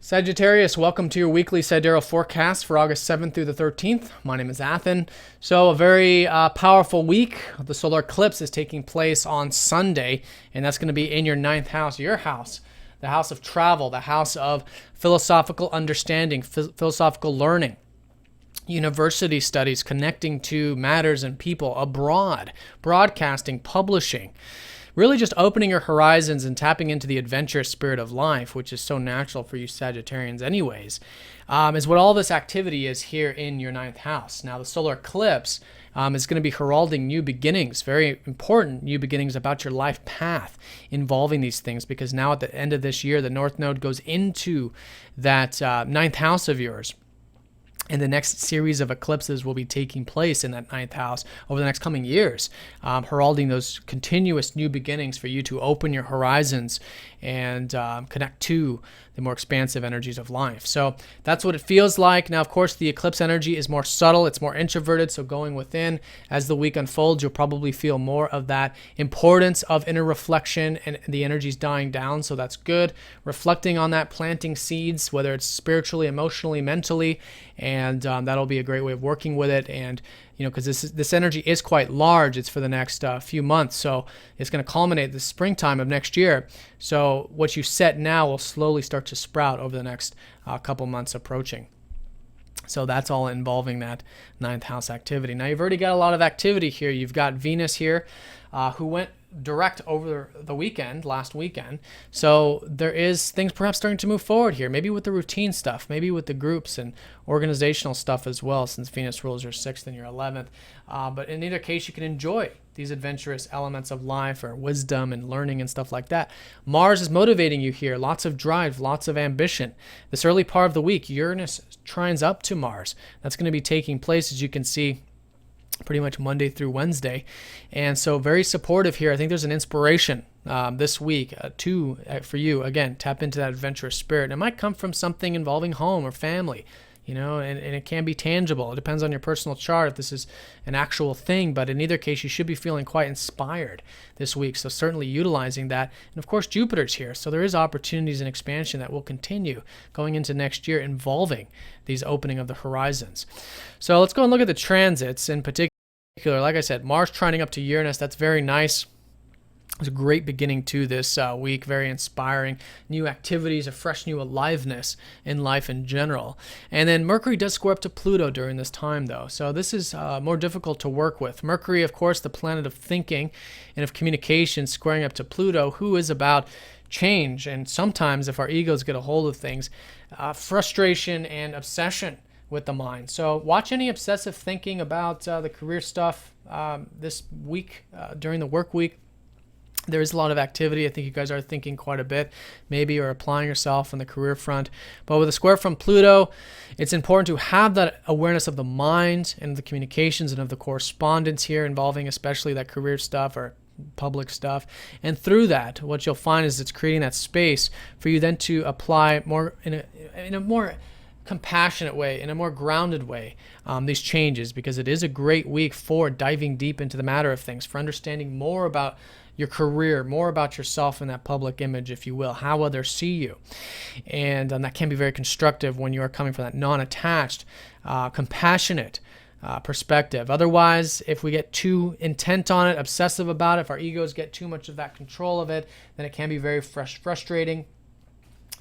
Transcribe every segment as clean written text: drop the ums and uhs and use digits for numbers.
Sagittarius, welcome to your weekly sidereal forecast for August 7th through the 13th. My name is Athen. So a very powerful week. The solar eclipse is taking place on Sunday, and that's going to be in your ninth house, your house, the house of travel, the house of philosophical understanding, philosophical learning, university studies, connecting to matters and people abroad, broadcasting, publishing. Really just opening your horizons and tapping into the adventurous spirit of life, which is so natural for you Sagittarians anyways, is what all this activity is here in your ninth house. Now, the solar eclipse is going to be heralding new beginnings, very important new beginnings about your life path involving these things, because now at the end of this year, the North Node goes into that ninth house of yours. And the next series of eclipses will be taking place in that ninth house over the next coming years, heralding those continuous new beginnings for you to open your horizons and connect to the more expansive energies of life. So that's what it feels like. Now, of course, the eclipse energy is more subtle. It's more introverted. So going within, as the week unfolds, you'll probably feel more of that importance of inner reflection, and the energy's dying down. So that's good. Reflecting on that, planting seeds, whether it's spiritually, emotionally, mentally, and that'll be a great way of working with it. And because this energy is quite large, it's for the next few months, so it's going to culminate the springtime of next year. So what you set now will slowly start to sprout over the next couple months approaching. So that's all involving that ninth house activity. Now, you've already got a lot of activity here. You've got Venus here, who went direct over the weekend, last weekend. So there is things perhaps starting to move forward here, maybe with the routine stuff, maybe with the groups and organizational stuff as well, since Venus rules your 6th and your 11th. But in either case, you can enjoy these adventurous elements of life or wisdom and learning and stuff like that. Mars is motivating you here. Lots of drive, lots of ambition. This early part of the week, Uranus trines up to Mars. That's going to be taking place, as you can see, pretty much Monday through Wednesday. And so very supportive here. I think there's an inspiration this week for you. Again, tap into that adventurous spirit. It might come from something involving home or family, and it can be tangible. It depends on your personal chart if this is an actual thing, but in either case, you should be feeling quite inspired this week. So certainly utilizing that. And of course, Jupiter's here. So there is opportunities and expansion that will continue going into next year involving these opening of the horizons. So let's go and look at the transits in particular. Like I said, Mars trining up to Uranus. That's very nice. It's a great beginning to this week, very inspiring. New activities, a fresh new aliveness in life in general. And then Mercury does square up to Pluto during this time, though. So this is more difficult to work with. Mercury, of course, the planet of thinking and of communication, squaring up to Pluto, who is about change. And sometimes, if our egos get a hold of things, frustration and obsession with the mind. So watch any obsessive thinking about the career stuff this week, during the work week. There is a lot of activity. I think you guys are thinking quite a bit, maybe, or applying yourself on the career front. But with a square from Pluto, it's important to have that awareness of the mind and the communications and of the correspondence here, involving especially that career stuff or public stuff. And through that, what you'll find is it's creating that space for you then to apply more in a more compassionate way, in a more grounded way, these changes, because it is a great week for diving deep into the matter of things, for understanding more about your career, more about yourself in that public image, if you will, how others see you. And that can be very constructive when you are coming from that non-attached, compassionate perspective. Otherwise, if we get too intent on it, obsessive about it, if our egos get too much of that control of it, then it can be very frustrating.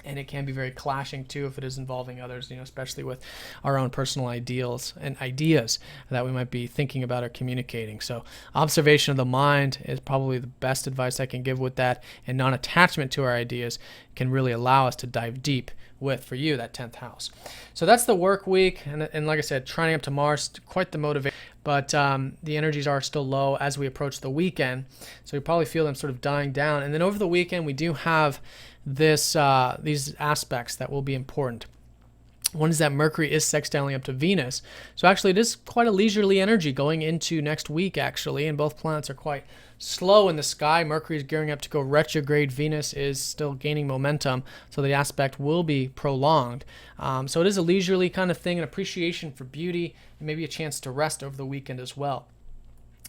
And it can be very clashing too if it is involving others, especially with our own personal ideals and ideas that we might be thinking about or communicating. So observation of the mind is probably the best advice I can give with that, and non-attachment to our ideas can really allow us to dive deep with, for you, that 10th house. So that's the work week, and like I said, trining up to Mars, quite the motivation, but the energies are still low as we approach the weekend, so you probably feel them sort of dying down. And then over the weekend, we do have these aspects that will be important. One is that Mercury is sextiling up to Venus. So actually, it is quite a leisurely energy going into next week, actually, and both planets are quite slow in the sky. Mercury is gearing up to go retrograde. Venus is still gaining momentum, so the aspect will be prolonged. So it is a leisurely kind of thing, an appreciation for beauty, and maybe a chance to rest over the weekend as well.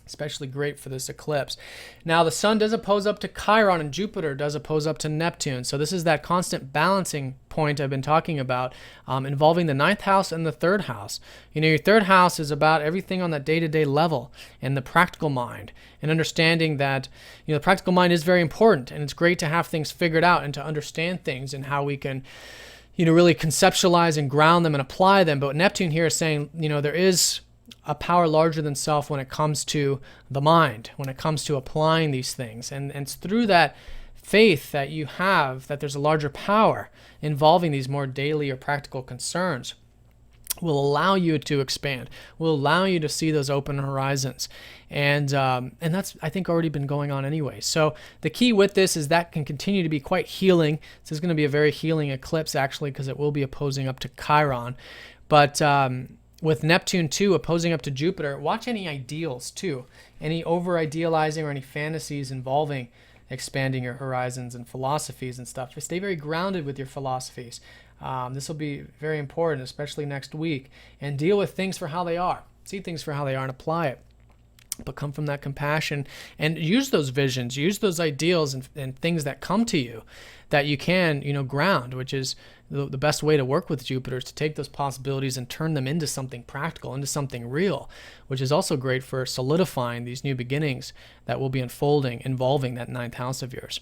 Especially great for this eclipse. Now, the sun does oppose up to Chiron, and Jupiter does oppose up to Neptune. So this is that constant balancing point I've been talking about, involving the 9th house and the 3rd house. You know, your 3rd house is about everything on that day-to-day level and the practical mind, and understanding that, you know, the practical mind is very important, and it's great to have things figured out and to understand things and how we can, you know, really conceptualize and ground them and apply them. But Neptune here is saying, you know, there is a power larger than self when it comes to the mind, when it comes to applying these things. And it's through that faith that you have that there's a larger power involving these more daily or practical concerns will allow you to expand, will allow you to see those open horizons. And that's, I think, already been going on anyway. So the key with this is that can continue to be quite healing. This is going to be a very healing eclipse, actually, because it will be opposing up to Chiron. But with Neptune too opposing up to Jupiter, watch any ideals too, any over-idealizing or any fantasies involving expanding your horizons and philosophies and stuff. Stay very grounded with your philosophies. This will be very important, especially next week. And deal with things for how they are. See things for how they are and apply it. But come from that compassion and use those visions, use those ideals and things that come to you that you can, you know, ground, which is the best way to work with Jupiter, is to take those possibilities and turn them into something practical, into something real, which is also great for solidifying these new beginnings that will be unfolding involving that 9th house of yours.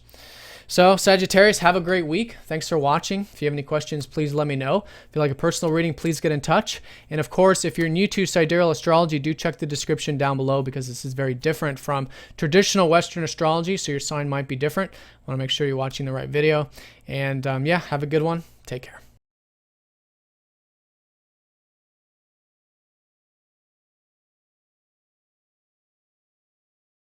So, Sagittarius, have a great week. Thanks for watching. If you have any questions, please let me know. If you like a personal reading, please get in touch. And of course, if you're new to Sidereal Astrology, do check the description down below, because this is very different from traditional Western astrology, so your sign might be different. I want to make sure you're watching the right video. And yeah, have a good one. Take care.